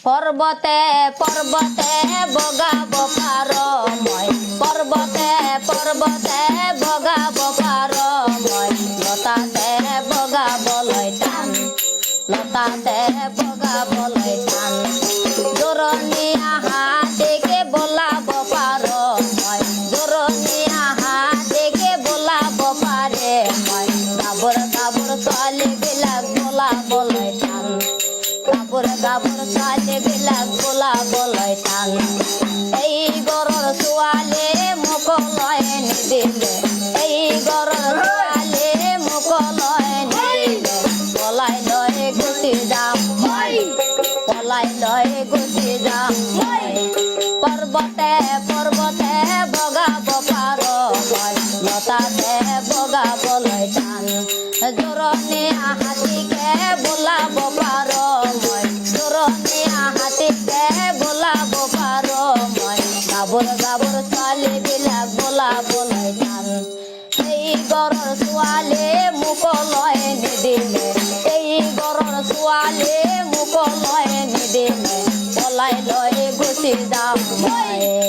পর্বতে পর্বতে বগাব পারো মই পর্বতে পর্বতে বগাব পারো মই লতাতে বগাবলৈ টান লতাতে বগাবলৈ টান জোৰণীয়া হাতেকে বোলাব পাৰো মই জোৰণীয়া হাতেকে বোলাব পাৰে মই গাভৰু গাভৰু ছোৱালীবিলাক বোলাবলৈ টান গাভৰু গাভৰু ছোৱালীবিলাক বোলাবলৈ টান এই ঘৰৰ ছোৱালী মোক লয় নিদিলে এই ঘৰৰ ছোৱালী মোক লয় নিদিলে পলাই লৈ গুচি যাম মই পলাই লৈ গুচি যাম মই পৰ্বতে পৰ্বতে বগাব পাৰো মই লতাতে বগাবলৈ টান জোৰণীয়া হাতীকে বোলাব পাৰো মই জোৰণীয়া হাতীকে বোলাব পাৰো মই গাভৰু গাভৰু ছোৱালীবিলাক বোলাবলৈ টান এই ঘৰৰ ছোৱালী মোক লয় নিদিলে এই ঘৰৰ ছোৱালী মোক লয় নিদিলে পলাই লৈ গুচি যাম মই